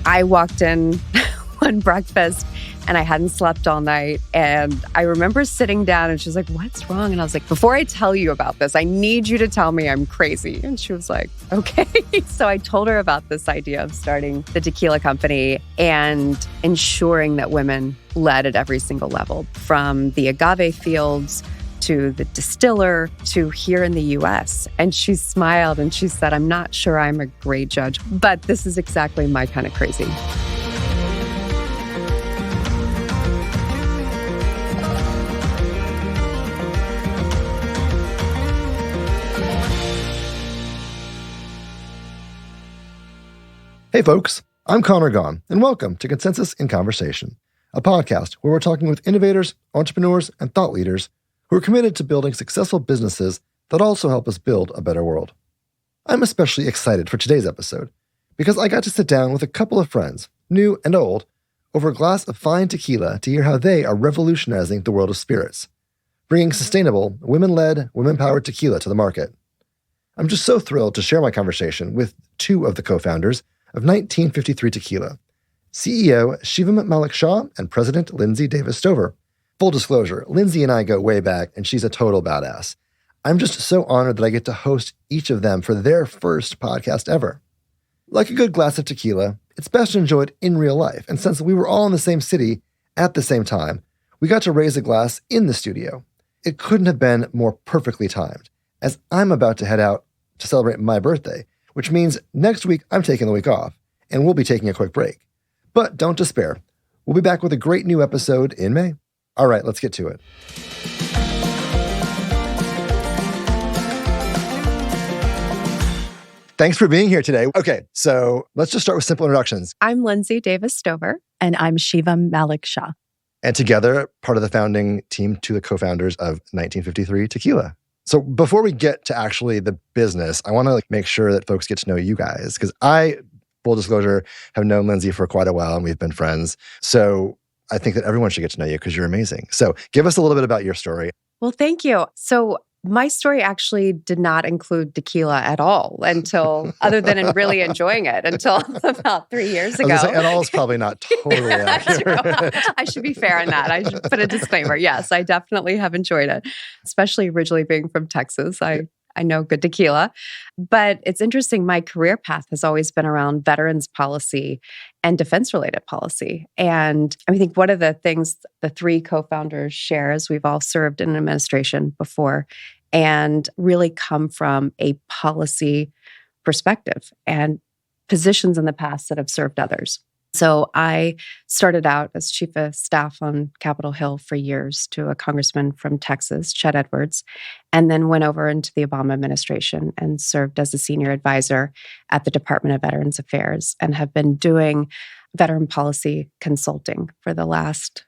I walked in one breakfast and I hadn't slept all night. And I remember sitting down and she was like, what's wrong? And I was like, before I tell you about this, I need you to tell me I'm crazy. And she was like, okay. So I told her about this idea of starting the tequila company and ensuring that women led at every single level, from the agave fields to the distiller to here in the US. And she smiled and she said, I'm not sure I'm a great judge, but this is exactly my kind of crazy. Hey folks, I'm Conor Gaughan, and welcome to Consensus in Conversation, a podcast where we're talking with innovators, entrepreneurs, and thought leaders who are committed to building successful businesses that also help us build a better world. I'm especially excited for today's episode because I got to sit down with a couple of friends, new and old, over a glass of fine tequila to hear how they are revolutionizing the world of spirits, bringing sustainable, women-led, women-powered tequila to the market. I'm just so thrilled to share my conversation with two of the co-founders of 1953 Tequila, CEO Shivam Mallick Shah and President Lindsey Davis Stover. Full disclosure, Lindsey and I go way back, and she's a total badass. I'm just so honored that I get to host each of them for their first podcast ever. Like a good glass of tequila, it's best enjoyed in real life, and since we were all in the same city at the same time, we got to raise a glass in the studio. It couldn't have been more perfectly timed, as I'm about to head out to celebrate my birthday, which means next week I'm taking the week off, and we'll be taking a quick break. But don't despair. We'll be back with a great new episode in May. All right, let's get to it. Thanks for being here today. Okay, so let's just start with simple introductions. I'm Lindsey Davis Stover. And I'm Shivam Mallick Shah. And together, part of the founding team to the co-founders of 1953 Tequila. So before we get to actually the business, I want to make sure that folks get to know you guys, because I, full disclosure, have known Lindsey for quite a while and we've been friends. So I think that everyone should get to know you because you're amazing. So give us a little bit about your story. Well, thank you. So my story actually did not include tequila at all until, other than in really enjoying it, until about 3 years ago. At all is probably not totally accurate. I should be fair on that. I should put a disclaimer. Yes, I definitely have enjoyed it, especially originally being from Texas. I know good tequila. But it's interesting, my career path has always been around veterans policy and defense-related policy. And I think one of the things the three co-founders share is we've all served in an administration before and really come from a policy perspective and positions in the past that have served others. So I started out as chief of staff on Capitol Hill for years to a congressman from Texas, Chet Edwards, and then went over into the Obama administration and served as a senior advisor at the Department of Veterans Affairs and have been doing veteran policy consulting for the last,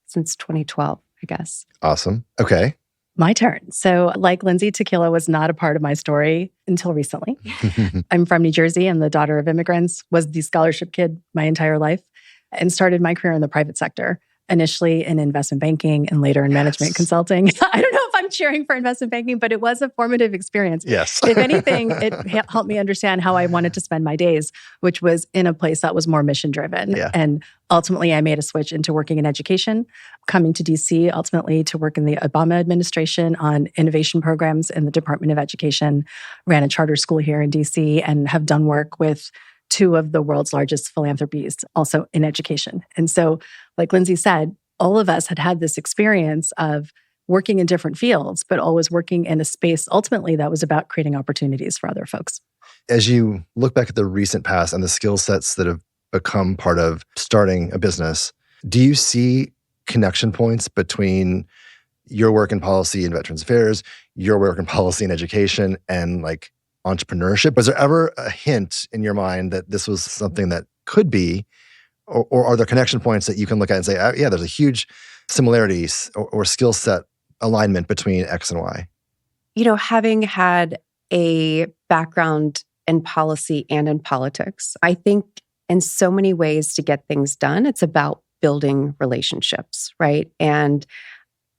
since 2012, I guess. Awesome. Okay. My turn. So like Lindsey, tequila was not a part of my story until recently. I'm from New Jersey and the daughter of immigrants, was the scholarship kid my entire life, and started my career in the private sector, initially in investment banking and later in management consulting. I don't know if I'm cheering for investment banking, but it was a formative experience. Yes. If anything, it helped me understand how I wanted to spend my days, which was in a place that was more mission-driven. Yeah. And ultimately, I made a switch into working in education, coming to DC, ultimately to work in the Obama administration on innovation programs in the Department of Education, ran a charter school here in DC, and have done work with two of the world's largest philanthropies, also in education. And so, like Lindsey said, all of us had this experience of working in different fields, but always working in a space ultimately that was about creating opportunities for other folks. As you look back at the recent past and the skill sets that have become part of starting a business, do you see connection points between your work in policy and Veterans Affairs, your work in policy and education, and like entrepreneurship? Was there ever a hint in your mind that this was something that could be, or are there connection points that you can look at and say, yeah, there's a huge similarities or skill set alignment between X and Y? You know, having had a background in policy and in politics, I think in so many ways to get things done, it's about building relationships, right? And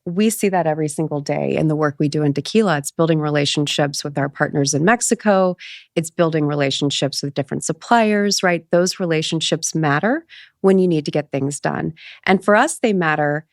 we see that every single day in the work we do in tequila. It's building relationships with our partners in Mexico. It's building relationships with different suppliers, right? Those relationships matter when you need to get things done. And for us, they matter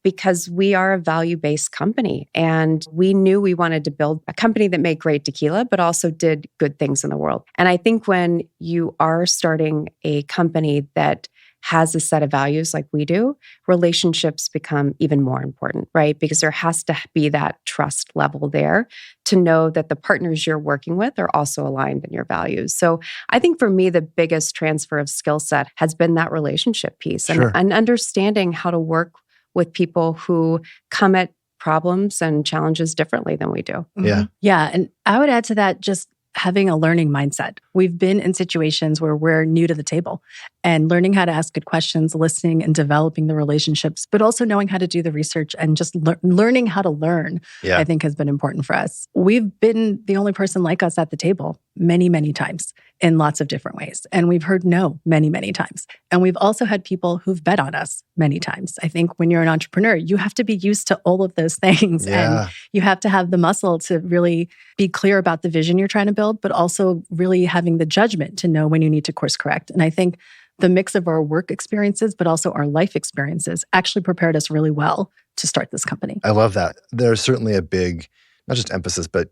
because we are a value-based company. And we knew we wanted to build a company that made great tequila, but also did good things in the world. And I think when you are starting a company that has a set of values like we do, relationships become even more important, right? Because there has to be that trust level there to know that the partners you're working with are also aligned in your values. So I think for me, the biggest transfer of skill set has been that relationship piece and understanding how to work with people who come at problems and challenges differently than we do. Yeah. Yeah. And I would add to that just having a learning mindset. We've been in situations where we're new to the table and learning how to ask good questions, listening and developing the relationships, but also knowing how to do the research and just learning how to learn, I think has been important for us. We've been the only person like us at the table many, many times in lots of different ways. And we've heard no many, many times. And we've also had people who've bet on us many times. I think when you're an entrepreneur, you have to be used to all of those things. And you have to have the muscle to really be clear about the vision you're trying to build, but also really having the judgment to know when you need to course correct. And I think the mix of our work experiences, but also our life experiences actually prepared us really well to start this company. I love that. There's certainly a big, not just emphasis, but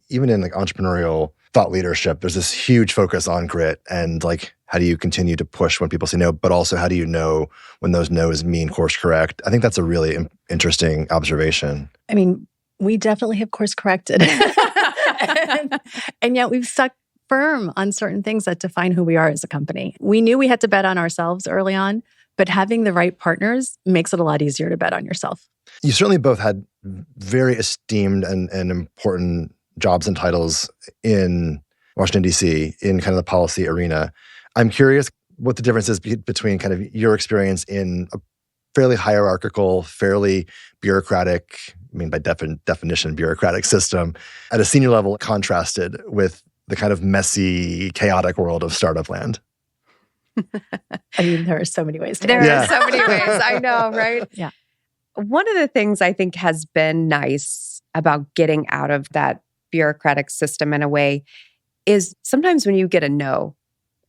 even in like entrepreneurial thought leadership, there's this huge focus on grit and like, how do you continue to push when people say no, but also how do you know when those no's mean course correct? I think that's a really interesting observation. I mean, we definitely have course corrected. and yet we've stuck firm on certain things that define who we are as a company. We knew we had to bet on ourselves early on, but having the right partners makes it a lot easier to bet on yourself. You certainly both had very esteemed and important jobs and titles in Washington, D.C., in kind of the policy arena. I'm curious what the difference is between kind of your experience in a fairly hierarchical, fairly bureaucratic, I mean, by definition, bureaucratic system at a senior level contrasted with the kind of messy, chaotic world of startup land. I mean, there are so many ways to There are so many ways. I know, right? Yeah. One of the things I think has been nice about getting out of that bureaucratic system in a way is sometimes when you get a no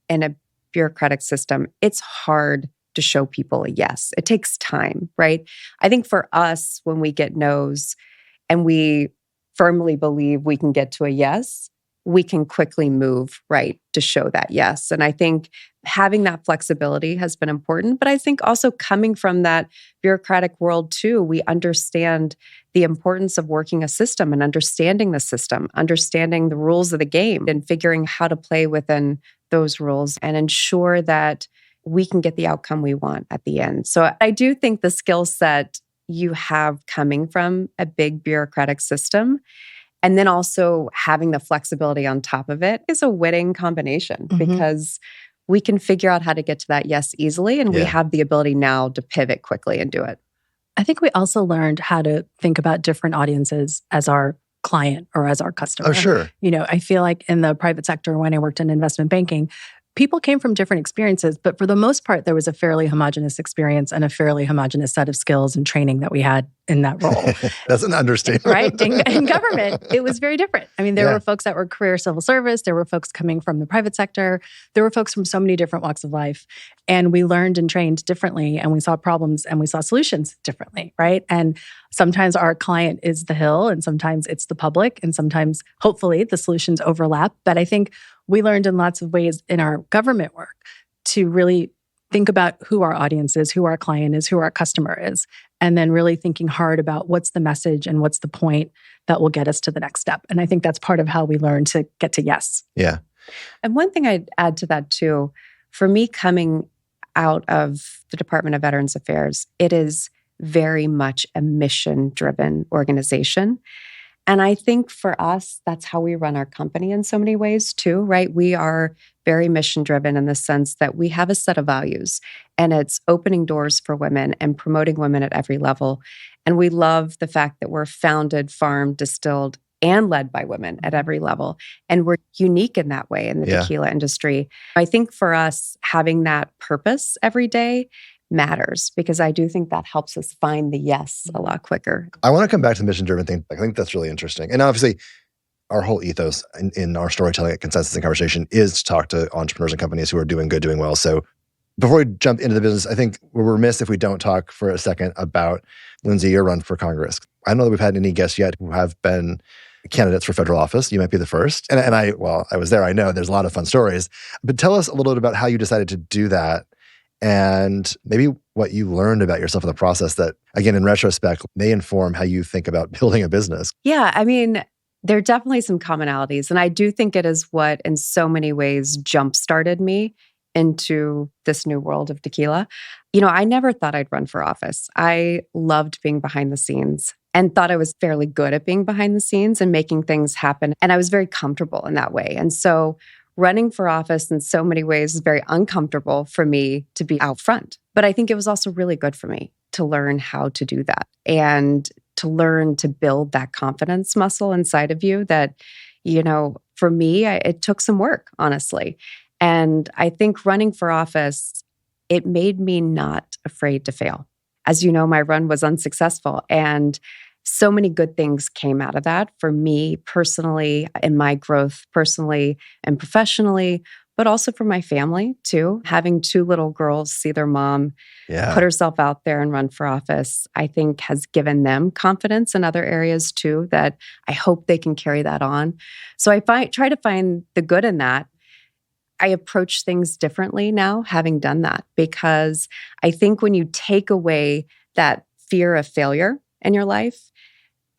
in a bureaucratic system, it's hard to show people a yes. It takes time, right? I think for us, when we get no's and we firmly believe we can get to a yes, we can quickly move, right, to show that yes. And I think having that flexibility has been important. But I think also coming from that bureaucratic world too, we understand the importance of working a system and understanding the system, understanding the rules of the game and figuring how to play within those rules and ensure that we can get the outcome we want at the end. So I do think the skill set you have coming from a big bureaucratic system and then also having the flexibility on top of it is a winning combination because we can figure out how to get to that yes easily. And we have the ability now to pivot quickly and do it. I think we also learned how to think about different audiences as our client or as our customer. Oh, sure. You know, I feel like in the private sector, when I worked in investment banking, people came from different experiences, but for the most part, there was a fairly homogenous experience and a fairly homogenous set of skills and training that we had in that role. That's an understatement. Right? In government, it was very different. I mean, there were folks that were career civil service. There were folks coming from the private sector. There were folks from so many different walks of life. And we learned and trained differently, and we saw problems and we saw solutions differently, right? And sometimes our client is the Hill, and sometimes it's the public, and sometimes, hopefully, the solutions overlap. But I think we learned in lots of ways in our government work to really think about who our audience is, who our client is, who our customer is, and then really thinking hard about what's the message and what's the point that will get us to the next step. And I think that's part of how we learn to get to yes. Yeah. And one thing I'd add to that too, for me coming out of the Department of Veterans Affairs, it is very much a mission-driven organization. And I think for us, that's how we run our company in so many ways too, right? We are very mission-driven in the sense that we have a set of values and it's opening doors for women and promoting women at every level. And we love the fact that we're founded, farmed, distilled, and led by women at every level. And we're unique in that way in the tequila industry. I think for us, having that purpose every day matters, because I do think that helps us find the yes a lot quicker. I want to come back to the mission-driven thing. I think that's really interesting. And obviously, our whole ethos in our storytelling at Consensus and Conversation is to talk to entrepreneurs and companies who are doing good, doing well. So before we jump into the business, I think we're remiss if we don't talk for a second about, Lindsey, your run for Congress. I don't know that we've had any guests yet who have been candidates for federal office. You might be the first. And I was there. I know there's a lot of fun stories. But tell us a little bit about how you decided to do that and maybe what you learned about yourself in the process that, again, in retrospect, may inform how you think about building a business. Yeah, I mean, there are definitely some commonalities. And I do think it is what, in so many ways, jump-started me into this new world of tequila. I never thought I'd run for office. I loved being behind the scenes and thought I was fairly good at being behind the scenes and making things happen. And I was very comfortable in that way. And so running for office in so many ways is very uncomfortable for me to be out front. But I think it was also really good for me to learn how to do that and to learn to build that confidence muscle inside of you that, for me, it took some work, honestly. And I think running for office, it made me not afraid to fail. As you know, my run was unsuccessful. And so many good things came out of that for me personally, in my growth personally and professionally, but also for my family too. Having two little girls see their mom put herself out there and run for office, I think has given them confidence in other areas too, that I hope they can carry that on. So I try to find the good in that. I approach things differently now, having done that, because I think when you take away that fear of failure in your life,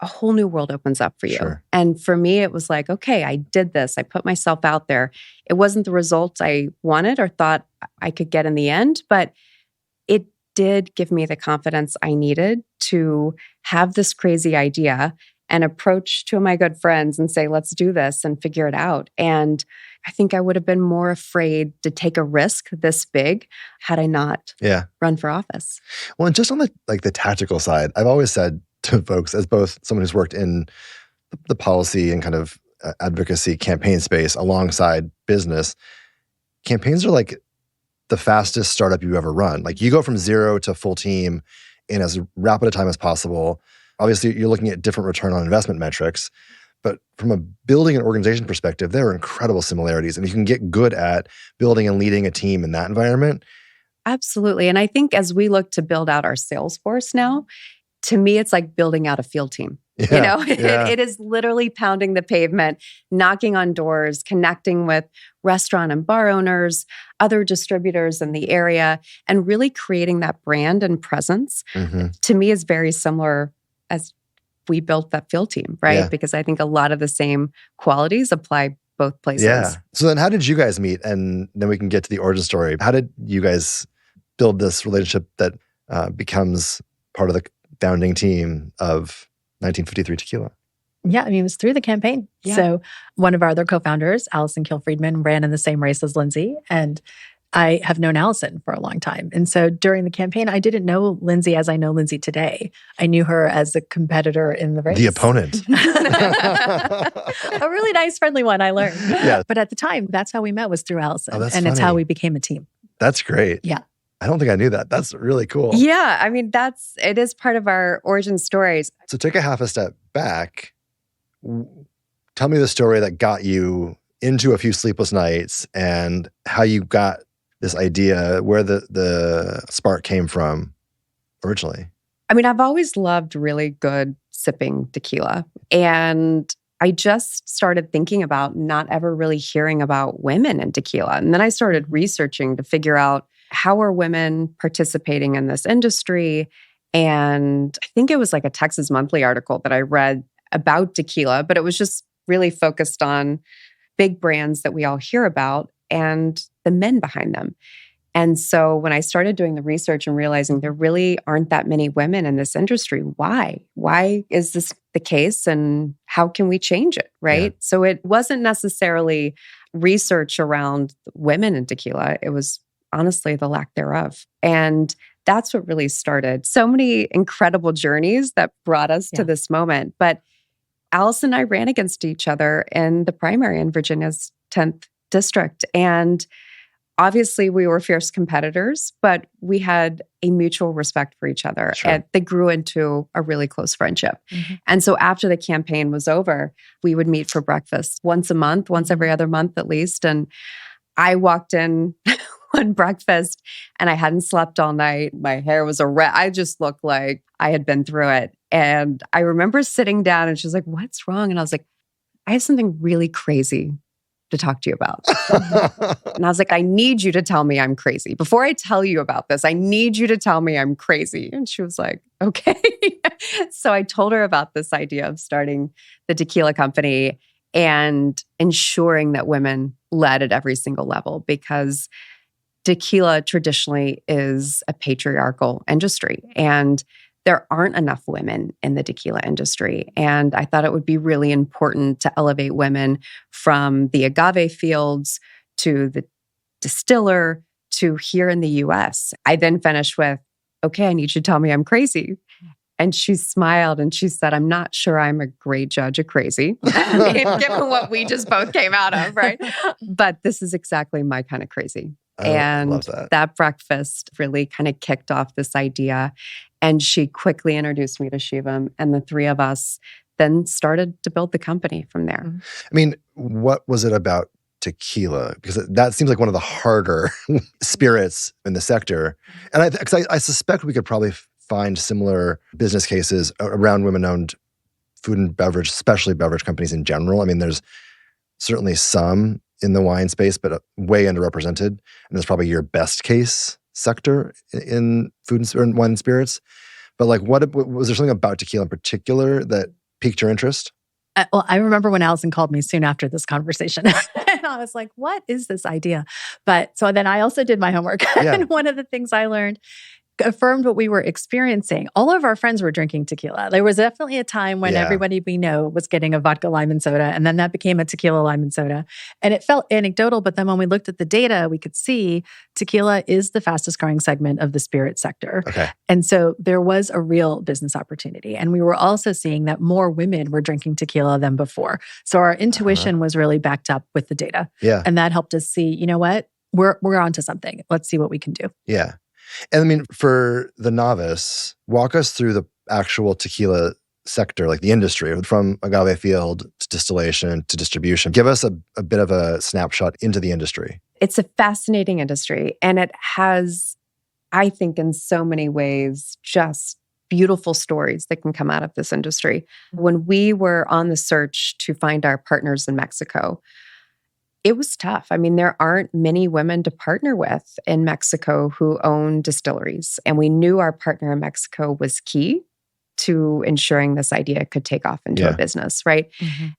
a whole new world opens up for you. Sure. And for me, it was like, okay, I did this. I put myself out there. It wasn't the results I wanted or thought I could get in the end, but it did give me the confidence I needed to have this crazy idea and approach two of my good friends and say, let's do this and figure it out. And I think I would have been more afraid to take a risk this big had I not run for office. Well, and just on the tactical side, I've always said to folks, as both someone who's worked in the policy and kind of advocacy campaign space alongside business, campaigns are like the fastest startup you ever run. Like you go from zero to full team in as rapid a time as possible. Obviously, you're looking at different return on investment metrics, but from a building and organization perspective, there are incredible similarities. And you can get good at building and leading a team in that environment. Absolutely. And I think as we look to build out our sales force now, to me, it's like building out a field team. It is literally pounding the pavement, knocking on doors, connecting with restaurant and bar owners, other distributors in the area, and really creating that brand and presence. Mm-hmm. To me, is very similar as we built that field team, right? Yeah. Because I think a lot of the same qualities apply both places. Yeah. So then how did you guys meet? And then we can get to the origin story. How did you guys build this relationship that becomes part of the founding team of 1953 Tequila? Yeah, I mean, it was through the campaign. Yeah. So one of our other co-founders, Allison Kiel-Friedman, ran in the same race as Lindsey. And I have known Allison for a long time. And so during the campaign, I didn't know Lindsey as I know Lindsey today. I knew her as a competitor in the race. The opponent. A really nice, friendly one, I learned. Yeah. But at the time, that's how we met, was through Allison. Oh, that's and funny. it's how we became a team. That's great. Yeah. I don't think I knew that. That's really cool. Yeah. I mean, it is part of our origin stories. So take a half a step back. Tell me the story that got you into a few sleepless nights and how you got this idea, where the spark came from originally. I mean, I've always loved really good sipping tequila. And I just started thinking about not ever really hearing about women in tequila. And then I started researching to figure out, how are women participating in this industry? And I think it was like a Texas Monthly article that I read about tequila, but it was just really focused on big brands that we all hear about and the men behind them. And so when I started doing the research and realizing there really aren't that many women in this industry, why? Why is this the case and how can we change it, right? Yeah. So it wasn't necessarily research around women in tequila. It was honestly the lack thereof. And that's what really started so many incredible journeys that brought us to this moment. But Allison and I ran against each other in the primary in Virginia's 10th district. And obviously we were fierce competitors, but we had a mutual respect for each other. Sure. And they grew into a really close friendship. And so after the campaign was over, we would meet for breakfast once a month, once every other month at least. And I walked in one breakfast and I hadn't slept all night. My hair was a wreck. I just looked like I had been through it. And I remember sitting down and she's like, "What's wrong?" And I was like, "I have something really crazy to talk to you about." And I was like, "I need you to tell me I'm crazy. Before I tell you about this, I need you to tell me I'm crazy." And she was like, "Okay." So I told her about this idea of starting the tequila company and ensuring that women led at every single level, because tequila traditionally is a patriarchal industry and there aren't enough women in the tequila industry. And I thought it would be really important to elevate women from the agave fields to the distiller to here in the US. I then finished with, "Okay, I need you to tell me I'm crazy." And she smiled and she said, "I'm not sure I'm a great judge of crazy," given what we just both came out of, right? "But this is exactly my kind of crazy." And love that breakfast really kind of kicked off this idea. And she quickly introduced me to Shivam, and the three of us then started to build the company from there. I mean, what was it about tequila? Because that seems like one of the harder spirits in the sector. And I suspect we could probably find similar business cases around women-owned food and beverage, especially beverage companies in general. I mean, there's certainly some in the wine space, but way underrepresented. And that's probably your best case sector in food and wine and spirits. But like, what was there something about tequila in particular that piqued your interest? Well, I remember when Allison called me soon after this conversation, and I was like, "What is this idea?" But so then I also did my homework. Yeah. And one of the things I learned affirmed what we were experiencing. All of our friends were drinking tequila. There was definitely a time when everybody we know was getting a vodka lime and soda, and then that became a tequila lime and soda. And it felt anecdotal, but then when we looked at the data, we could see tequila is the fastest growing segment of the spirit sector. Okay. And so there was a real business opportunity. And we were also seeing that more women were drinking tequila than before. So our intuition was really backed up with the data. Yeah. And that helped us see, you know what? We're onto something. Let's see what we can do. Yeah. And I mean, for the novice, walk us through the actual tequila sector, like the industry, from agave field to distillation to distribution. Give us a bit of a snapshot into the industry. It's a fascinating industry, and it has, I think, in so many ways, just beautiful stories that can come out of this industry. When we were on the search to find our partners in Mexico, it was tough. I mean, there aren't many women to partner with in Mexico who own distilleries. And we knew our partner in Mexico was key to ensuring this idea could take off into a business, right?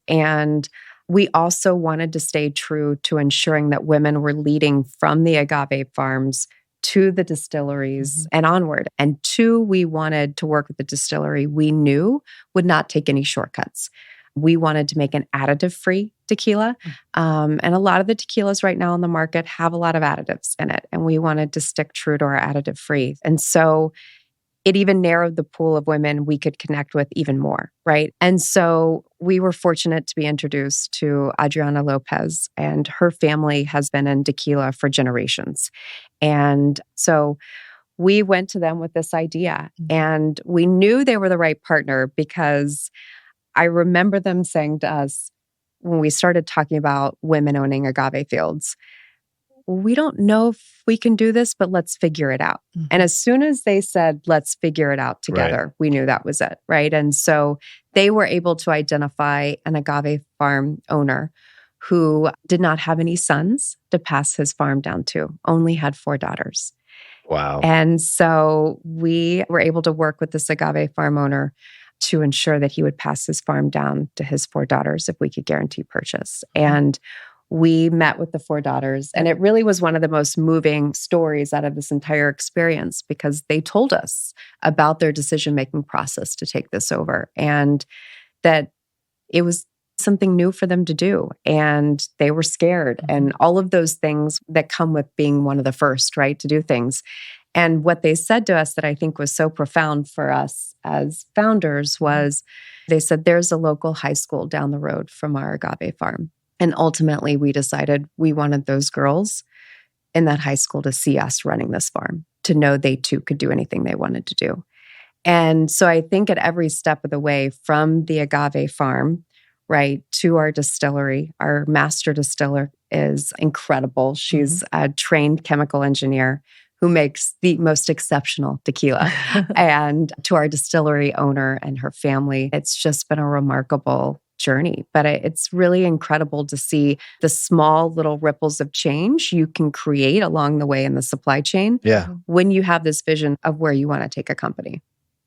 And we also wanted to stay true to ensuring that women were leading from the agave farms to the distilleries and onward. And two, we wanted to work with the distillery we knew would not take any shortcuts. We wanted to make an additive-free tequila. And a lot of the tequilas right now on the market have a lot of additives in it. And we wanted to stick true to our additive-free. And so it even narrowed the pool of women we could connect with even more, right? And so we were fortunate to be introduced to Adriana Lopez, and her family has been in tequila for generations. And so we went to them with this idea, and we knew they were the right partner because I remember them saying to us when we started talking about women owning agave fields, "We don't know if we can do this, but let's figure it out." And as soon as they said, "Let's figure it out together," we knew that was it, right? And so they were able to identify an agave farm owner who did not have any sons to pass his farm down to, only had 4 daughters. Wow. And so we were able to work with this agave farm owner to ensure that he would pass his farm down to his 4 daughters if we could guarantee purchase. And we met with the 4 daughters, and it really was one of the most moving stories out of this entire experience because they told us about their decision-making process to take this over and that it was something new for them to do. And they were scared and all of those things that come with being one of the first, right, to do things. And what they said to us that I think was so profound for us as founders was they said, "There's a local high school down the road from our agave farm." And ultimately, we decided we wanted those girls in that high school to see us running this farm, to know they too could do anything they wanted to do. And so I think at every step of the way, from the agave farm, right, to our distillery, our master distiller is incredible. She's a trained chemical engineer who makes the most exceptional tequila. And to our distillery owner and her family, it's just been a remarkable journey. But it's really incredible to see the small little ripples of change you can create along the way in the supply chain when you have this vision of where you want to take a company.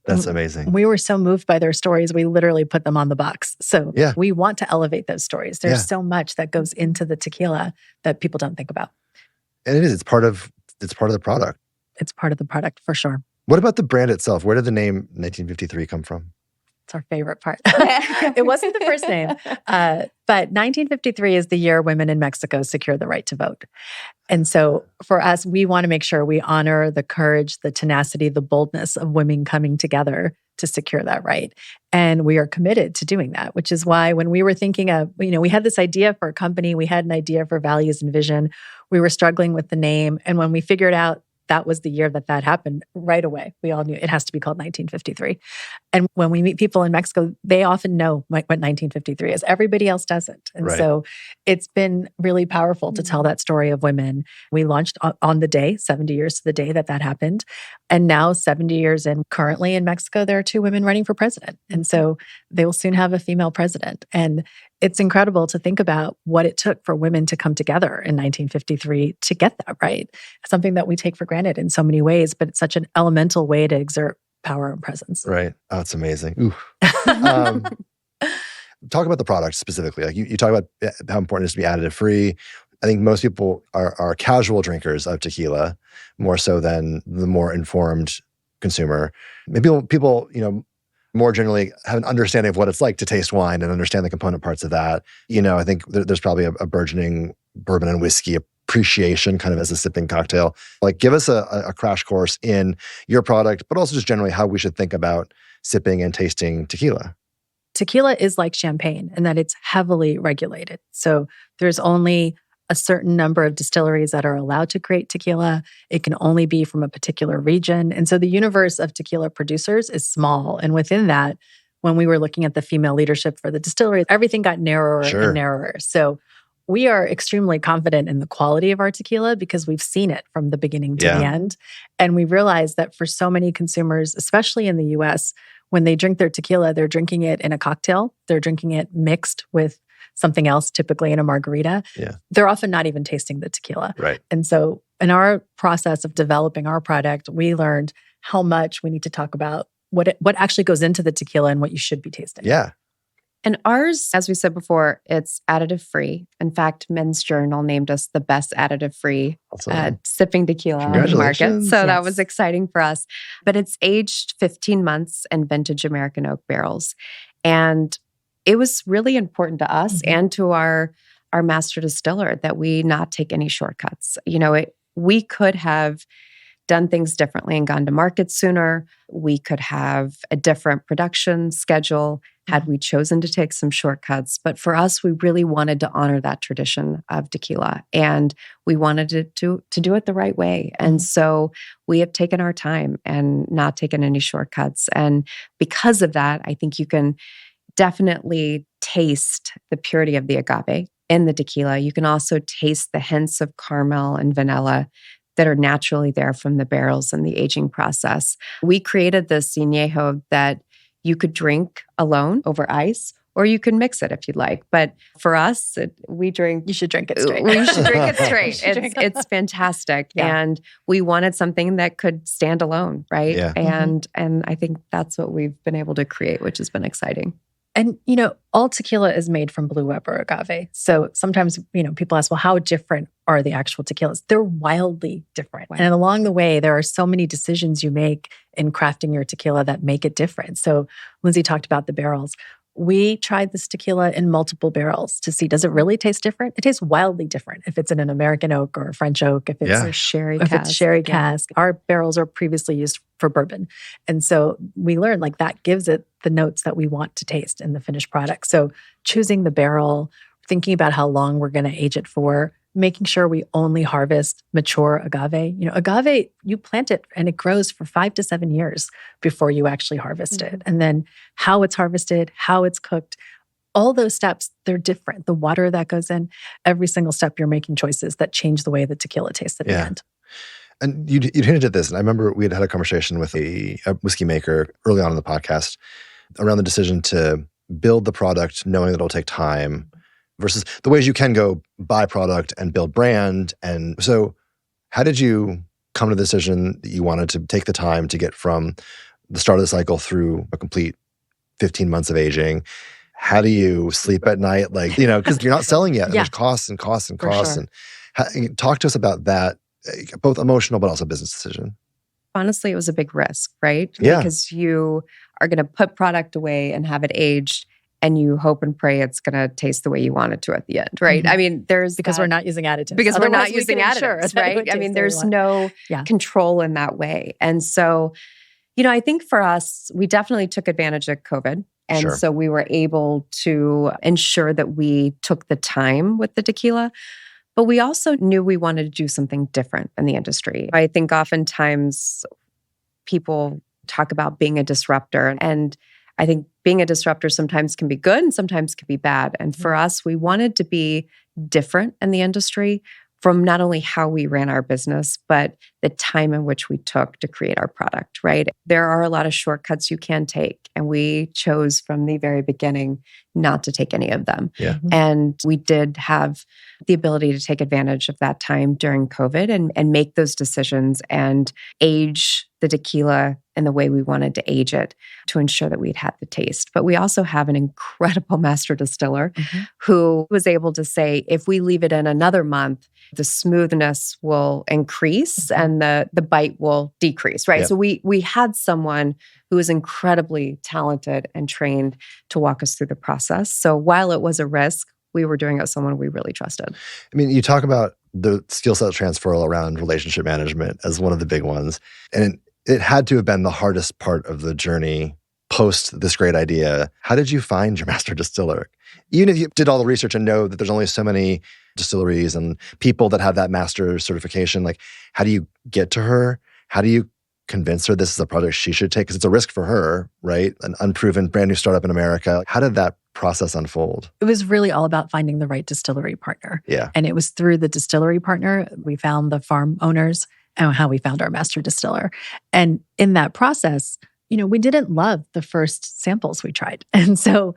That's amazing. We were so moved by their stories, we literally put them on the box. So we want to elevate those stories. There's so much that goes into the tequila that people don't think about. And it is. It's part of the product. It's part of the product for sure. What about the brand itself? Where did the name 1953 come from? It's our favorite part. It wasn't the first name. But 1953 is the year women in Mexico secured the right to vote. And so for us, we want to make sure we honor the courage, the tenacity, the boldness of women coming together to secure that right. And we are committed to doing that, which is why when we were thinking of, we had this idea for a company, we had an idea for values and vision. We were struggling with the name. And when we figured out that was the year that happened, right away, we all knew it has to be called 1953. And when we meet people in Mexico, they often know what 1953 is. Everybody else doesn't. And so it's been really powerful to tell that story of women. We launched on the day, 70 years to the day that happened. And now 70 years in, currently in Mexico, there are 2 women running for president. And so they will soon have a female president. And it's incredible to think about what it took for women to come together in 1953 to get that right. Something that we take for granted in so many ways, but it's such an elemental way to exert power and presence. Right. Oh, it's amazing. Talk about the product specifically. Like you talk about how important it is to be additive-free. I think most people are casual drinkers of tequila, more so than the more informed consumer. Maybe people, more generally have an understanding of what it's like to taste wine and understand the component parts of that. I think there's probably a burgeoning bourbon and whiskey appreciation kind of as a sipping cocktail. Like, give us a crash course in your product, but also just generally how we should think about sipping and tasting tequila. Tequila is like champagne in that it's heavily regulated. So there's only a certain number of distilleries that are allowed to create tequila. It can only be from a particular region. And so the universe of tequila producers is small. And within that, when we were looking at the female leadership for the distillery, everything got narrower and narrower. So we are extremely confident in the quality of our tequila because we've seen it from the beginning to the end. And we realized that for so many consumers, especially in the US, when they drink their tequila, they're drinking it in a cocktail. They're drinking it mixed with something else, typically in a margarita. They're often not even tasting the tequila. Right. And so in our process of developing our product, we learned how much we need to talk about what actually goes into the tequila and what you should be tasting. Yeah. And ours, as we said before, it's additive-free. In fact, Men's Journal named us the best additive-free sipping tequila on the market. So that was exciting for us. But it's aged 15 months in vintage American oak barrels. And it was really important to us and to our master distiller that we not take any shortcuts. We could have done things differently and gone to market sooner. We could have a different production schedule had we chosen to take some shortcuts. But for us, we really wanted to honor that tradition of tequila. And we wanted to do it the right way. And so we have taken our time and not taken any shortcuts. And because of that, I think you can definitely taste the purity of the agave in the tequila. You can also taste the hints of caramel and vanilla that are naturally there from the barrels and the aging process. We created this añejo that you could drink alone over ice, or you can mix it if you'd like. But for us, we drink... You should drink it straight. We should drink it straight. It's fantastic. Yeah. And we wanted something that could stand alone, right? Yeah. And I think that's what we've been able to create, which has been exciting. And, all tequila is made from blue Weber agave. So sometimes, people ask, well, how different are the actual tequilas? They're wildly different. Wow. And along the way, there are so many decisions you make in crafting your tequila that make it different. So Lindsey talked about the barrels. We tried this tequila in multiple barrels to see, does it really taste different? It tastes wildly different if it's in an American oak or a French oak, if it's a sherry cask. If it's sherry cask. Our barrels are previously used for bourbon. And so we learned that gives it the notes that we want to taste in the finished product. So choosing the barrel, thinking about how long we're going to age it for, making sure we only harvest mature agave. Agave, you plant it and it grows for 5 to 7 years before you actually harvest it. And then how it's harvested, how it's cooked, all those steps, they're different. The water that goes in, every single step you're making choices that change the way the tequila tastes at the end. And you hinted at this, and I remember we had a conversation with a whiskey maker early on in the podcast around the decision to build the product knowing that it'll take time versus the ways you can go buy product and build brand. And so how did you come to the decision that you wanted to take the time to get from the start of the cycle through a complete 15 months of aging? How do you sleep at night? Because you're not selling yet. And there's costs and costs and costs. Sure. And talk to us about that, both emotional but also business decision. Honestly, it was a big risk, right? Yeah. Because you are going to put product away and have it aged, and you hope and pray it's going to taste the way you want it to at the end, right? I mean, because we're not using additives. Because we're not using additives, right? I mean, there's no control in that way. And so, I think for us, we definitely took advantage of COVID. And so we were able to ensure that we took the time with the tequila. But we also knew we wanted to do something different in the industry. I think oftentimes people talk about being a disruptor. And I think being a disruptor sometimes can be good and sometimes can be bad. And for us, we wanted to be different in the industry from not only how we ran our business, but the time in which we took to create our product, right? There are a lot of shortcuts you can take, and we chose from the very beginning not to take any of them. Yeah. And we did have the ability to take advantage of that time during COVID and make those decisions and age the tequila in the way we wanted to age it to ensure that we'd had the taste. But we also have an incredible master distiller who was able to say, if we leave it in another month, the smoothness will increase and the bite will decrease, right? Yep. So we had someone who was incredibly talented and trained to walk us through the process. So while it was a risk, we were doing it with someone we really trusted. I mean, you talk about the skill set transfer around relationship management as one of the big ones. And it had to have been the hardest part of the journey post this great idea. How did you find your master distiller? Even if you did all the research and know that there's only so many distilleries and people that have that master certification, how do you get to her? How do you convince her this is a project she should take? Because it's a risk for her, right? An unproven brand new startup in America. How did that process unfold? It was really all about finding the right distillery partner. Yeah. And it was through the distillery partner, we found the farm owners and how we found our master distiller. And in that process, we didn't love the first samples we tried. And so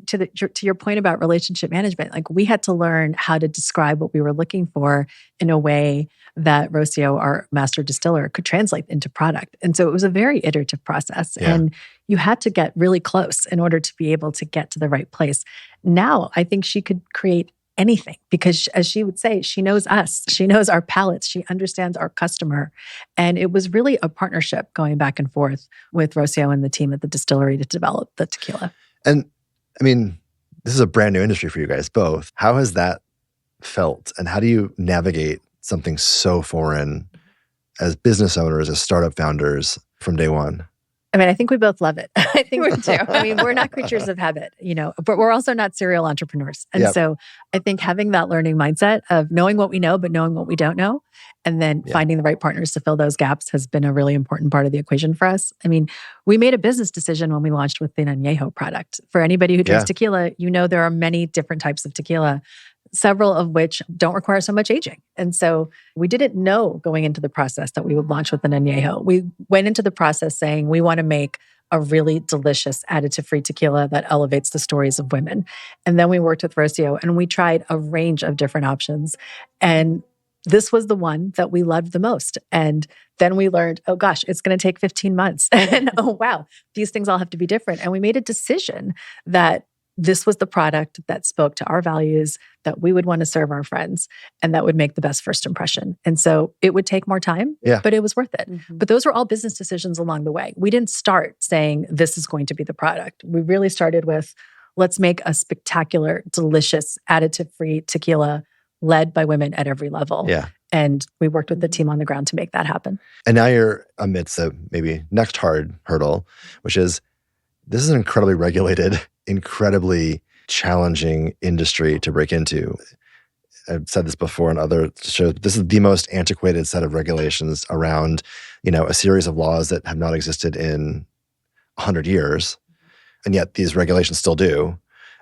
to your point about relationship management, we had to learn how to describe what we were looking for in a way that Rocio, our master distiller, could translate into product. And so it was a very iterative process. Yeah. And you had to get really close in order to be able to get to the right place. Now, I think she could create anything because, as she would say, she knows us. She knows our palates. She understands our customer. And it was really a partnership going back and forth with Rocio and the team at the distillery to develop the tequila. And I mean, this is a brand new industry for you guys both. How has that felt? And how do you navigate something so foreign as business owners, as startup founders from day one? I mean, I think we both love it. I think we do. I mean, we're not creatures of habit, but we're also not serial entrepreneurs. And so I think having that learning mindset of knowing what we know, but knowing what we don't know, and then finding the right partners to fill those gaps has been a really important part of the equation for us. I mean, we made a business decision when we launched with the Añejo product. For anybody who drinks tequila, there are many different types of tequila, several of which don't require so much aging. And so we didn't know going into the process that we would launch with an Añejo. We went into the process saying we want to make a really delicious additive-free tequila that elevates the stories of women. And then we worked with Rocio and we tried a range of different options. And this was the one that we loved the most. And then we learned, oh gosh, it's going to take 15 months. And oh wow, these things all have to be different. And we made a decision that this was the product that spoke to our values, that we would want to serve our friends, and that would make the best first impression. And so it would take more time, but it was worth it. But those were all business decisions along the way. We didn't start saying, this is going to be the product. We really started with, let's make a spectacular, delicious, additive-free tequila led by women at every level. Yeah. And we worked with the team on the ground to make that happen. And now you're amidst the maybe next hard hurdle, which is this is an incredibly regulated, incredibly challenging industry to break into. I've said this before in other shows, but this is the most antiquated set of regulations around, a series of laws that have not existed in 100 years. And yet these regulations still do.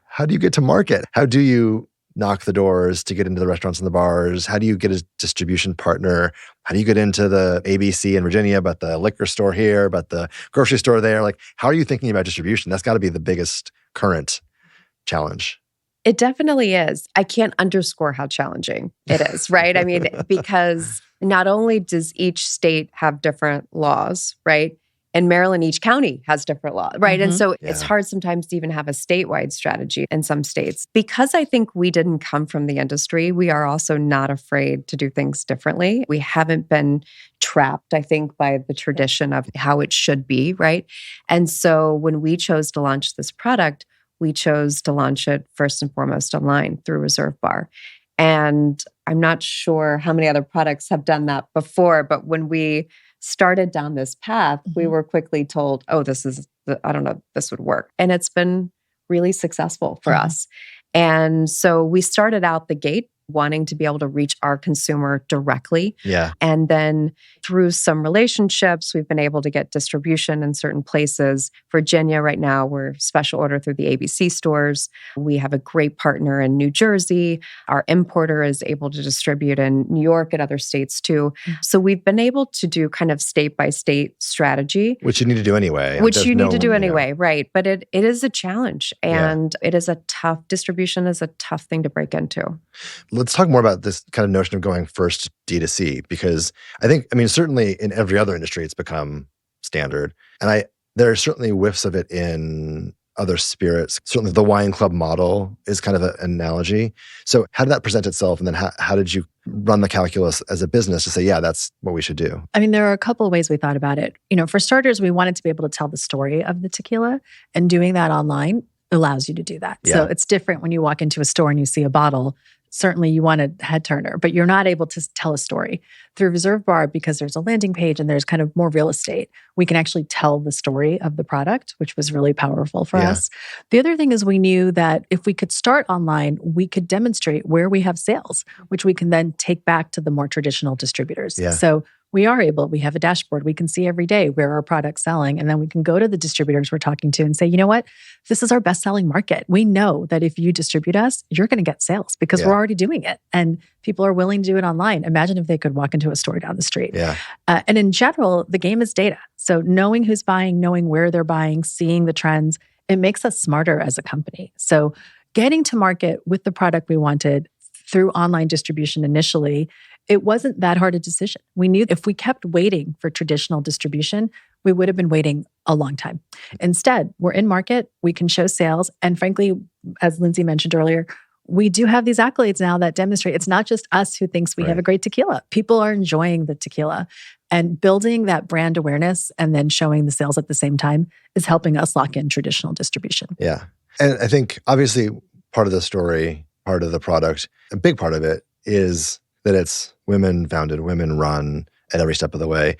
How do you get to market? How do you knock the doors to get into the restaurants and the bars? How do you get a distribution partner? How do you get into the ABC in Virginia, but the liquor store here, but the grocery store there? Like, how are you thinking about distribution? That's got to be the biggest current challenge. It definitely is. I can't underscore how challenging it is, right? I mean, because not only does each state have different laws, right? In Maryland, each county has different laws, right? And so it's hard sometimes to even have a statewide strategy in some states. Because I think we didn't come from the industry, we are also not afraid to do things differently. We haven't been trapped, I think, by the tradition of how it should be, right? And so when we chose to launch this product, we chose to launch it first and foremost online through Reserve Bar. And I'm not sure how many other products have done that before, but when we started down this path, we were quickly told, oh, this would work. And it's been really successful for us. And so we started out the gate wanting to be able to reach our consumer directly. Yeah. And then through some relationships, we've been able to get distribution in certain places. Virginia right now, we're special order through the ABC stores. We have a great partner in New Jersey. Our importer is able to distribute in New York and other states too. So we've been able to do kind of state-by-state strategy. Which you need to do anyway. Right. But it is a challenge, and it is a tough, distribution is a tough thing to break into. Let's talk more about this kind of notion of going first D2C, because I mean, certainly in every other industry, it's become standard. And there are certainly whiffs of it in other spirits. Certainly the wine club model is kind of an analogy. So how did that present itself? And then how did you run the calculus as a business to say, yeah, that's what we should do? I mean, there are a couple of ways we thought about it. For starters, we wanted to be able to tell the story of the tequila, and doing that online allows you to do that. Yeah. So it's different when you walk into a store and you see a bottle. Certainly you want a head turner, but you're not able to tell a story. Through Reserve Bar, because there's a landing page and there's kind of more real estate, we can actually tell the story of the product, which was really powerful for us. The other thing is we knew that if we could start online, we could demonstrate where we have sales, which we can then take back to the more traditional distributors. Yeah. So we have a dashboard. We can see every day where our product's selling. And then we can go to the distributors we're talking to and say, you know what? This is our best-selling market. We know that if you distribute us, you're going to get sales because we're already doing it. And people are willing to do it online. Imagine if they could walk into a store down the street. Yeah. And in general, the game is data. So knowing who's buying, knowing where they're buying, seeing the trends, it makes us smarter as a company. So getting to market with the product we wanted through online distribution initially, it wasn't that hard a decision. We knew if we kept waiting for traditional distribution, we would have been waiting a long time. Instead, we're in market, we can show sales. And frankly, as Lindsey mentioned earlier, we do have these accolades now that demonstrate it's not just us who thinks we have a great tequila. People are enjoying the tequila. And building that brand awareness and then showing the sales at the same time is helping us lock in traditional distribution. Yeah. And I think obviously part of the story, part of the product, a big part of it is that it's women-founded, women-run at every step of the way.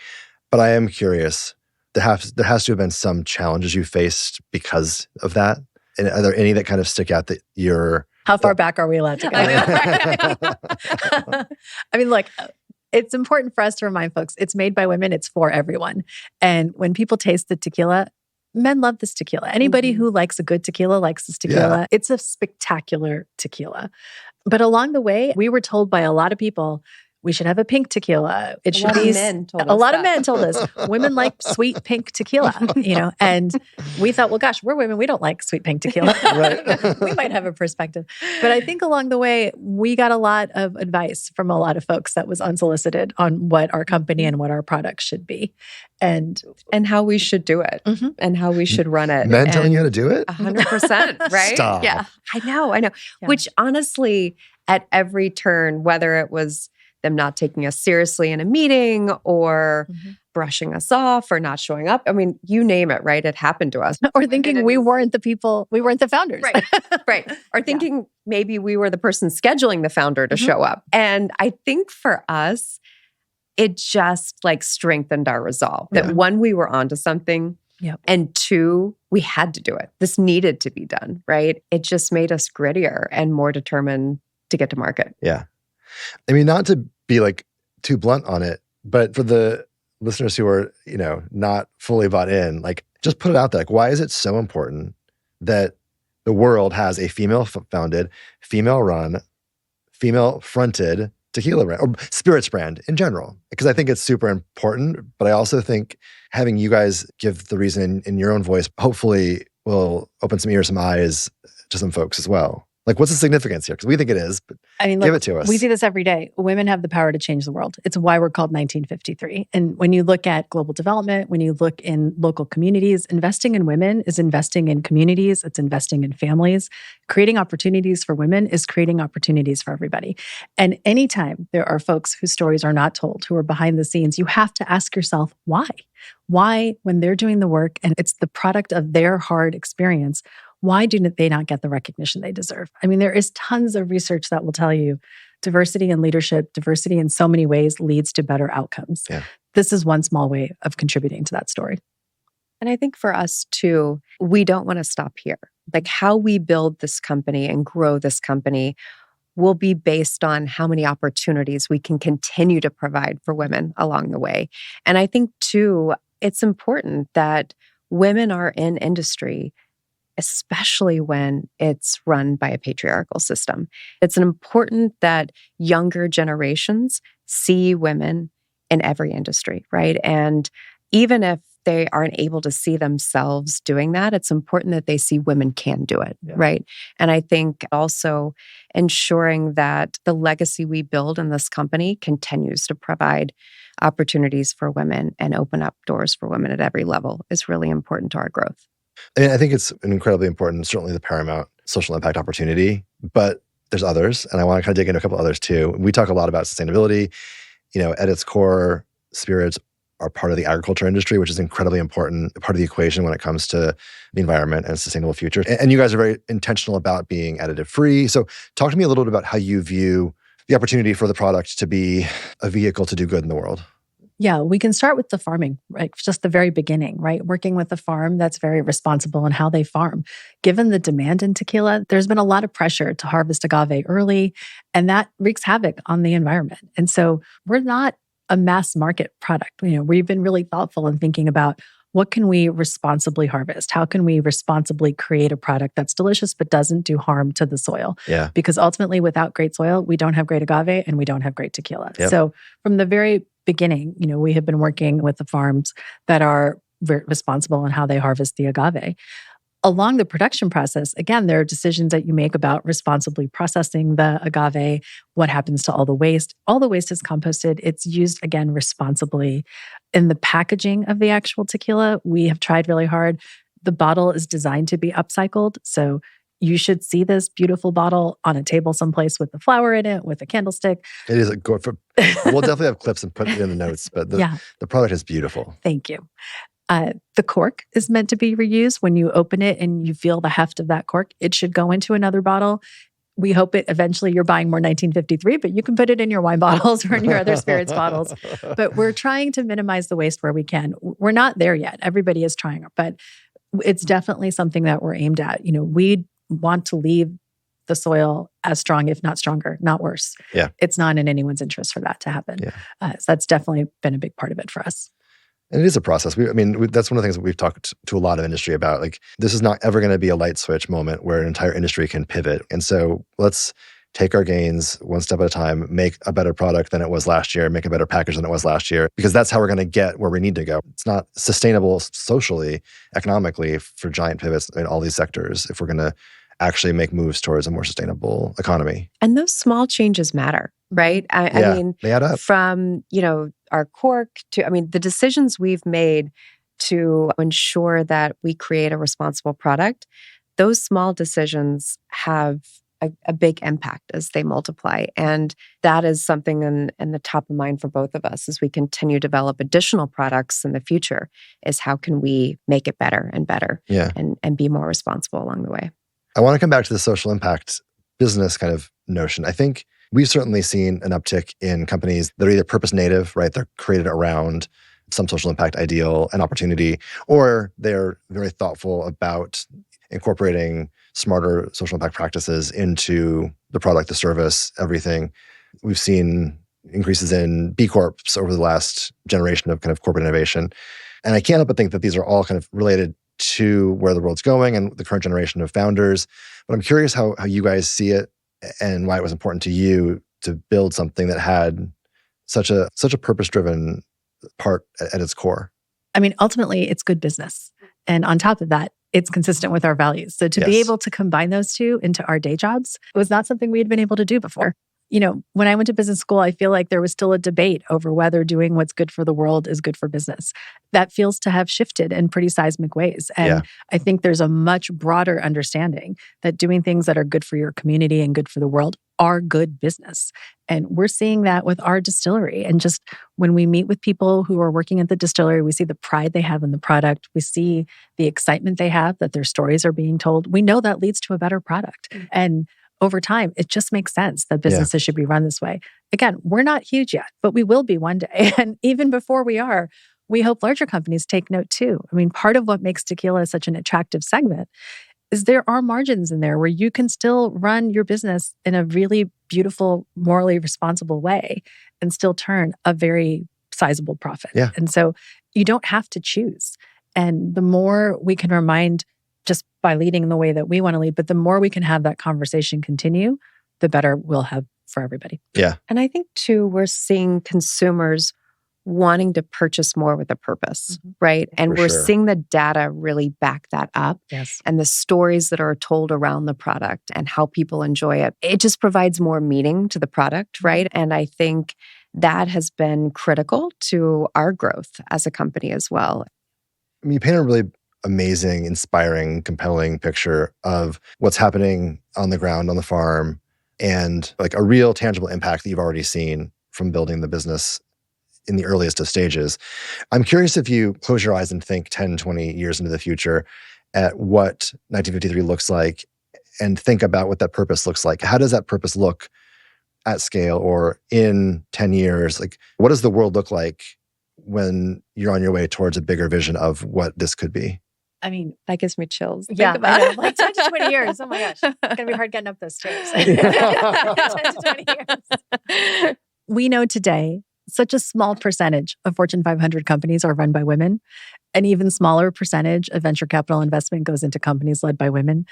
But I am curious, there has to have been some challenges you faced because of that. And are there any that kind of stick out that you're... How far back are we allowed to go? I mean, look, it's important for us to remind folks, it's made by women, it's for everyone. And when people taste the tequila, men love this tequila. Anybody who likes a good tequila likes this tequila. Yeah. It's a spectacular tequila. But along the way, we were told by a lot of people, we should have a pink tequila. It should be a lot of men told us women like sweet pink tequila, and we thought, well, gosh, we're women. We don't like sweet pink tequila. We might have a perspective. But I think along the way, we got a lot of advice from a lot of folks that was unsolicited on what our company and what our product should be. And how we should do it and how we should run it. Men telling you how to do it? 100%, right? Stop. Yeah, I know. Yeah. Which honestly, at every turn, whether it was them not taking us seriously in a meeting or brushing us off or not showing up. I mean, you name it, right? It happened to us. Or thinking we weren't the founders. Right. Or thinking maybe we were the person scheduling the founder to show up. And I think for us, it just strengthened our resolve that one, we were onto something. And two, we had to do it. This needed to be done, right? It just made us grittier and more determined to get to market. Yeah. I mean, not to be like too blunt on it, but for the listeners who are, not fully bought in, like just put it out there. Like, why is it so important that the world has a female-founded, female-run, female-fronted tequila brand or spirits brand in general? Because I think it's super important, but I also think having you guys give the reason in your own voice hopefully will open some ears, some eyes to some folks as well. Like, what's the significance here? Because we think it is, but give it to us. We see this every day. Women have the power to change the world. It's why we're called 1953. And when you look at global development, when you look in local communities, investing in women is investing in communities. It's investing in families. Creating opportunities for women is creating opportunities for everybody. And anytime there are folks whose stories are not told, who are behind the scenes, you have to ask yourself, why? Why, when they're doing the work and it's the product of their hard experience, why do they not get the recognition they deserve? I mean, there is tons of research that will tell you diversity in leadership, diversity in so many ways leads to better outcomes. Yeah. This is one small way of contributing to that story. And I think for us too, we don't want to stop here. Like how we build this company and grow this company will be based on how many opportunities we can continue to provide for women along the way. And I think too, it's important that women are in industry, especially when it's run by a patriarchal system. It's important that younger generations see women in every industry, right? And even if they aren't able to see themselves doing that, it's important that they see women can do it, right? And I think also ensuring that the legacy we build in this company continues to provide opportunities for women and open up doors for women at every level is really important to our growth. I mean, I think it's an incredibly important, certainly the paramount social impact opportunity, but there's others. And I want to kind of dig into a couple others too. We talk a lot about sustainability. At its core, spirits are part of the agriculture industry, which is incredibly important, part of the equation when it comes to the environment and sustainable future. And you guys are very intentional about being additive-free. So talk to me a little bit about how you view the opportunity for the product to be a vehicle to do good in the world. Yeah, we can start with the farming, right? Just the very beginning, right? Working with a farm that's very responsible in how they farm. Given the demand in tequila, there's been a lot of pressure to harvest agave early, and that wreaks havoc on the environment. And so we're not a mass market product. We've been really thoughtful in thinking about what can we responsibly harvest? How can we responsibly create a product that's delicious but doesn't do harm to the soil? Yeah. Because ultimately, without great soil, we don't have great agave and we don't have great tequila. Yep. So from the very beginning, we have been working with the farms that are very responsible in how they harvest the agave. Along the production process, again, there are decisions that you make about responsibly processing the agave, what happens to all the waste. All the waste is composted. It's used, again, responsibly. In the packaging of the actual tequila, we have tried really hard. The bottle is designed to be upcycled. So you should see this beautiful bottle on a table someplace with the flower in it, with a candlestick. It is we'll definitely have clips and put it in the notes, but the product is beautiful. Thank you. The cork is meant to be reused. When you open it and you feel the heft of that cork, it should go into another bottle. We hope it eventually you're buying more 1953, but you can put it in your wine bottles or in your other spirits bottles. But we're trying to minimize the waste where we can. We're not there yet. Everybody is trying, but it's definitely something that we're aimed at. We want to leave the soil as strong, if not stronger, not worse. Yeah. It's not in anyone's interest for that to happen. Yeah. So that's definitely been a big part of it for us. And it is a process. That's one of the things that we've talked to a lot of industry about. Like, this is not ever going to be a light switch moment where an entire industry can pivot. And so let's take our gains one step at a time, make a better product than it was last year, make a better package than it was last year, because that's how we're going to get where we need to go. It's not sustainable socially, economically for giant pivots in all these sectors if we're going to actually make moves towards a more sustainable economy. And those small changes matter, right? I mean, they add up. From, our cork to, the decisions we've made to ensure that we create a responsible product, those small decisions have a big impact as they multiply. And that is something in the top of mind for both of us as we continue to develop additional products in the future, is how can we make it better and better and be more responsible along the way. I want to come back to the social impact business kind of notion. I think we've certainly seen an uptick in companies that are either purpose native, right? They're created around some social impact ideal and opportunity, or they're very thoughtful about incorporating smarter social impact practices into the product, the service, everything. We've seen increases in B Corps over the last generation of kind of corporate innovation. And I can't help but think that these are all kind of related to where the world's going and the current generation of founders. But I'm curious how you guys see it and why it was important to you to build something that had such a purpose-driven part at its core. I mean, ultimately, it's good business. And on top of that, it's consistent with our values. So to be able to combine those two into our day jobs was not something we had been able to do before. You know, when I went to business school, I feel like there was still a debate over whether doing what's good for the world is good for business. That feels to have shifted in pretty seismic ways. And I think there's a much broader understanding that doing things that are good for your community and good for the world are good business. And we're seeing that with our distillery. And just when we meet with people who are working at the distillery, we see the pride they have in the product. We see the excitement they have that their stories are being told. We know that leads to a better product. And over time, it just makes sense that businesses should be run this way. Again, we're not huge yet, but we will be one day. And even before we are, we hope larger companies take note too. I mean, part of what makes tequila such an attractive segment is there are margins in there where you can still run your business in a really beautiful, morally responsible way and still turn a very sizable profit. Yeah. And so you don't have to choose. And the more we can remind just by leading the way that we want to lead, but the more we can have that conversation continue, the better we'll have for everybody. Yeah. And I think too, we're seeing consumers wanting to purchase more with a purpose, right? And we're seeing the data really back that up. Yes. And the stories that are told around the product and how people enjoy it. It just provides more meaning to the product, right? And I think that has been critical to our growth as a company as well. I mean, you paint a really amazing, inspiring, compelling picture of what's happening on the ground, on the farm, and like a real tangible impact that you've already seen from building the business in the earliest of stages. I'm curious if you close your eyes and think 10, 20 years into the future at what 1953 looks like and think about what that purpose looks like. How does that purpose look at scale or in 10 years? Like, what does the world look like when you're on your way towards a bigger vision of what this could be? I mean, that gives me chills. Yeah, I know. Like 10 to 20 years. Oh my gosh. It's going to be hard getting up those stairs. 10 to 20 years. We know today such a small percentage of Fortune 500 companies are run by women. An even smaller percentage of venture capital investment goes into companies led by women.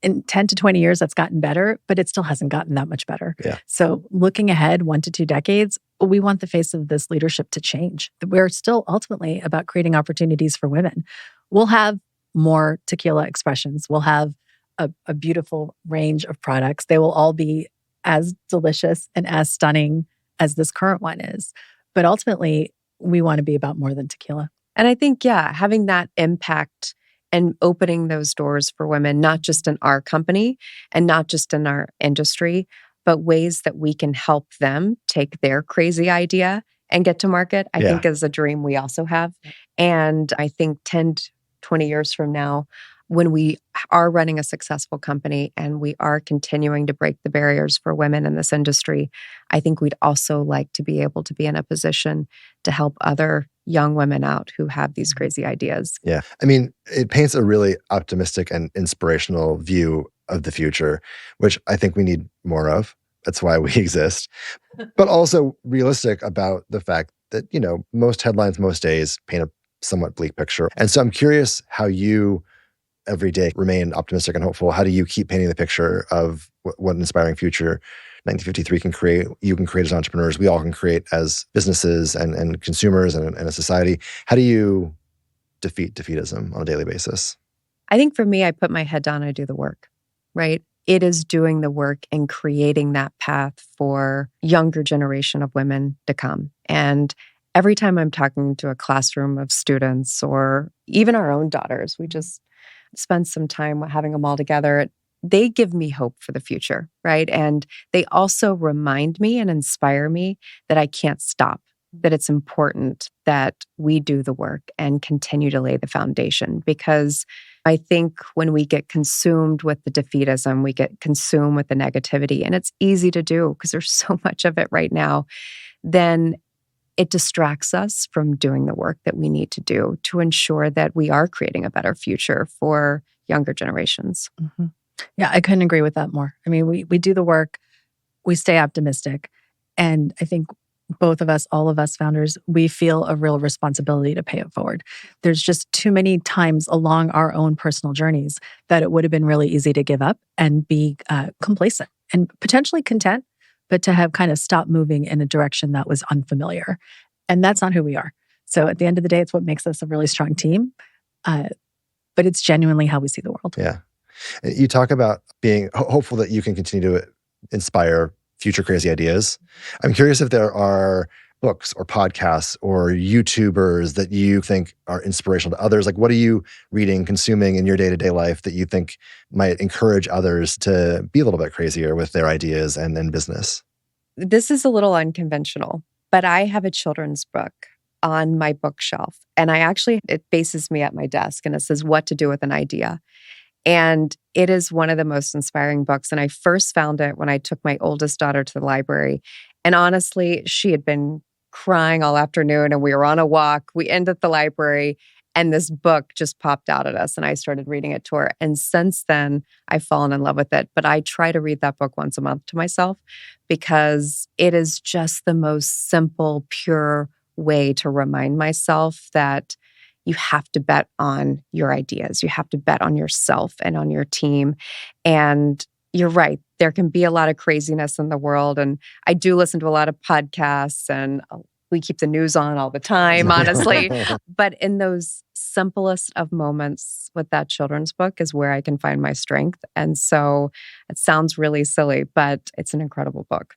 In 10 to 20 years, that's gotten better, but it still hasn't gotten that much better. Yeah. So looking ahead 1 to 2 decades, we want the face of this leadership to change. We're still ultimately about creating opportunities for women. We'll have more tequila expressions. We'll have a beautiful range of products. They will all be as delicious and as stunning as this current one is. But ultimately, we want to be about more than tequila. And I think, having that impact and opening those doors for women, not just in our company and not just in our industry, but ways that we can help them take their crazy idea and get to market, I think is a dream we also have. And I think 10 to 20 years from now, when we are running a successful company and we are continuing to break the barriers for women in this industry, I think we'd also like to be able to be in a position to help other young women out who have these crazy ideas. Yeah. I mean, it paints a really optimistic and inspirational view of the future, which I think we need more of. That's why we exist. But also realistic about the fact that, you know, most headlines most days paint a somewhat bleak picture. And so I'm curious how you every day remain optimistic and hopeful. How do you keep painting the picture of what an inspiring future 1953 can create, you can create as entrepreneurs, we all can create as businesses and consumers and a society? How do you defeat defeatism on a daily basis? I think for me, I put my head down, I do the work, right? It is doing the work and creating that path for younger generation of women to come. And every time I'm talking to a classroom of students or even our own daughters, we just spend some time having them all together. They give me hope for the future, right? And they also remind me and inspire me that I can't stop, that it's important that we do the work and continue to lay the foundation. Because I think when we get consumed with the defeatism, we get consumed with the negativity, and it's easy to do because there's so much of it right now, then it distracts us from doing the work that we need to do to ensure that we are creating a better future for younger generations. Yeah, I couldn't agree with that more. I mean, we do the work, we stay optimistic, And I think both of us, all of us founders, we feel a real responsibility to pay it forward. There's just too many times along our own personal journeys that it would have been really easy to give up and be complacent and potentially content, but to have kind of stopped moving in a direction that was unfamiliar. And that's not who we are. So at the end of the day, it's what makes us a really strong team. But it's genuinely how we see the world. Yeah. You talk about being hopeful that you can continue to inspire future crazy ideas. I'm curious if there are books or podcasts or YouTubers that you think are inspirational to others. Like, what are you reading, consuming in your day-to-day life that you think might encourage others to be a little bit crazier with their ideas and in business? This is a little unconventional, but I have a children's book on my bookshelf. And it faces me at my desk and it says what to do with an idea. And it is one of the most inspiring books. And I first found it when I took my oldest daughter to the library. And honestly, she had been crying all afternoon and we were on a walk. We ended at the library and this book just popped out at us and I started reading it to her. And since then, I've fallen in love with it. But I try to read that book once a month to myself because it is just the most simple, pure way to remind myself that you have to bet on your ideas. You have to bet on yourself and on your team. And you're right. There can be a lot of craziness in the world. And I do listen to a lot of podcasts and we keep the news on all the time, honestly. But in those simplest of moments with that children's book is where I can find my strength. And so it sounds really silly, but it's an incredible book.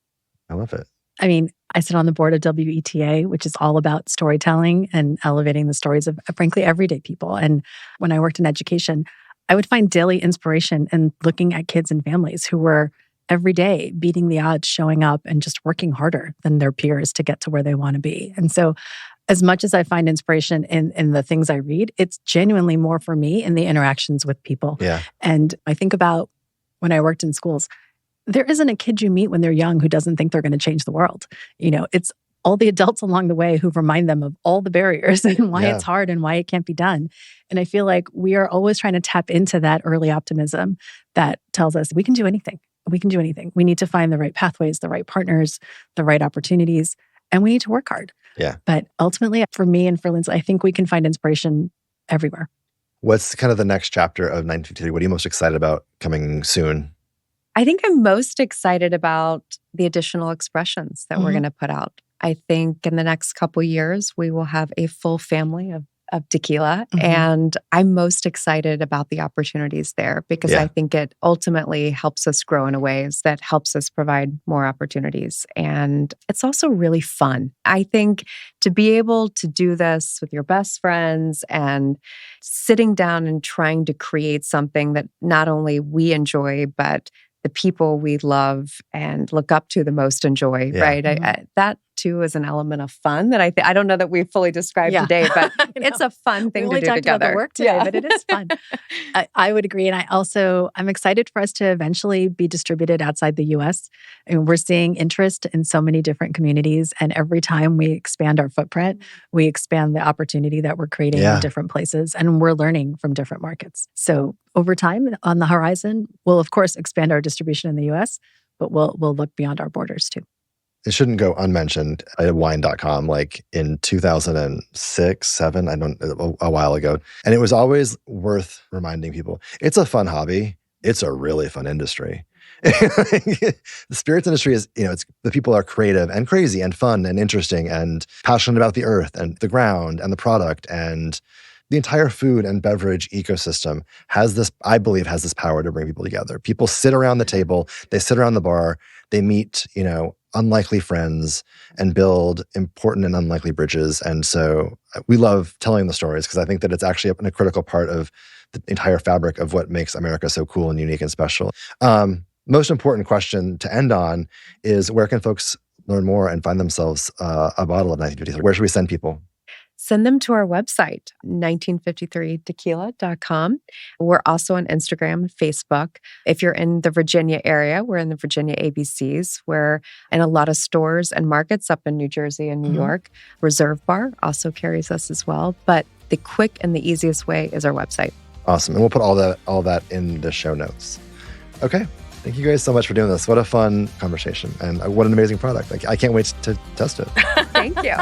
I love it. I mean, I sit on the board of WETA, which is all about storytelling and elevating the stories of, frankly, everyday people. And when I worked in education, I would find daily inspiration in looking at kids and families who were every day beating the odds, showing up and just working harder than their peers to get to where they want to be. And so as much as I find inspiration in the things I read, it's genuinely more for me in the interactions with people. Yeah. And I think about when I worked in schools, there isn't a kid you meet when they're young who doesn't think they're going to change the world. It's all the adults along the way who remind them of all the barriers and why it's hard and why it can't be done. And I feel like we are always trying to tap into that early optimism that tells us we can do anything. We can do anything. We need to find the right pathways, the right partners, the right opportunities, and we need to work hard. Yeah. But ultimately, for me and for Lindsey, I think we can find inspiration everywhere. What's kind of the next chapter of 1953? What are you most excited about coming soon? I think I'm most excited about the additional expressions that we're going to put out. I think in the next couple years, we will have a full family of tequila. And I'm most excited about the opportunities there because I think it ultimately helps us grow in ways that helps us provide more opportunities. And it's also really fun. I think to be able to do this with your best friends and sitting down and trying to create something that not only we enjoy, but the people we love and look up to the most enjoy, right? That too is an element of fun that I don't know that we've fully described today, but it's a fun thing to do together. We only talked about the work today, but it is fun. I would agree. And I'm excited for us to eventually be distributed outside the US. I mean, we're seeing interest in so many different communities. And every time we expand our footprint, we expand the opportunity that we're creating in different places. And we're learning from different markets. So over time on the horizon, we'll of course expand our distribution in the US, but we'll look beyond our borders too. It shouldn't go unmentioned. I had wine.com like in 2006, 7, a while ago. And it was always worth reminding people, it's a fun hobby. It's a really fun industry. The spirits industry is, the people are creative and crazy and fun and interesting and passionate about the earth and the ground and the product, and the entire food and beverage ecosystem I believe has this power to bring people together. People sit around the table, they sit around the bar, they meet, unlikely friends and build important and unlikely bridges. And so we love telling the stories because I think that it's actually a critical part of the entire fabric of what makes America so cool and unique and special. Most important question to end on is, where can folks learn more and find themselves a bottle of 1953? Where should we send people? Send them to our website, 1953tequila.com. We're also on Instagram and Facebook. If you're in the Virginia area, we're in the Virginia ABCs. We're in a lot of stores and markets up in New Jersey and New York. Reserve Bar also carries us as well. But the quick and the easiest way is our website. Awesome. And we'll put all that in the show notes. Okay. Thank you guys so much for doing this. What a fun conversation. And what an amazing product. I can't wait to test it. Thank you.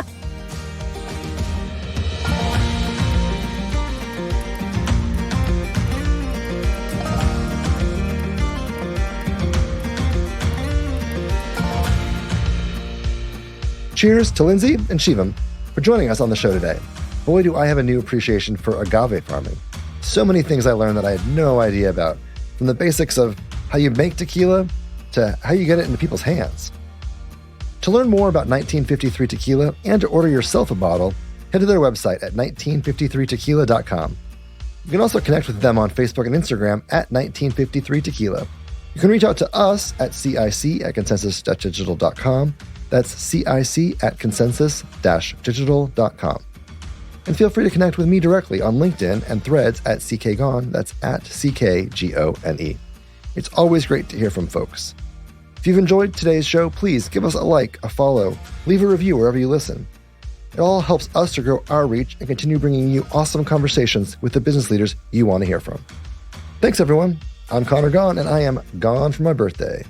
Cheers to Lindsey and Shivam for joining us on the show today. Boy, do I have a new appreciation for agave farming. So many things I learned that I had no idea about, from the basics of how you make tequila to how you get it into people's hands. To learn more about 1953 Tequila and to order yourself a bottle, head to their website at 1953tequila.com. You can also connect with them on Facebook and Instagram at 1953 Tequila. You can reach out to us at cic@consensus-digital.com. That's cic@consensus-digital.com. And feel free to connect with me directly on LinkedIn and Threads at ckgaughan. That's at CKGONE. It's always great to hear from folks. If you've enjoyed today's show, please give us a like, a follow, leave a review wherever you listen. It all helps us to grow our reach and continue bringing you awesome conversations with the business leaders you want to hear from. Thanks, everyone. I'm Conor Gaughan, and I am gone for my birthday.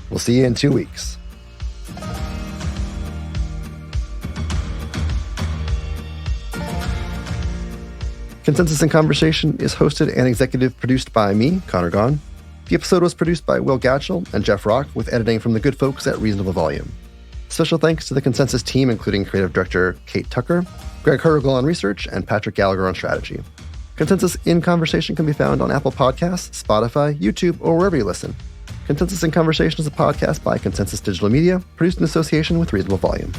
We'll see you in 2 weeks. Consensus in Conversation is hosted and executive produced by me, Conor Gaughan. The episode was produced by Will Gatchell and Jeff Rock with editing from the good folks at Reasonable Volume. Special thanks to the Consensus team, including creative director Kate Tucker, Greg Hergel on research, and Patrick Gallagher on strategy. Consensus in Conversation can be found on Apple Podcasts, Spotify, YouTube, or wherever you listen. Consensus in Conversation is a podcast by Consensus Digital Media, produced in association with Reasonable Volume.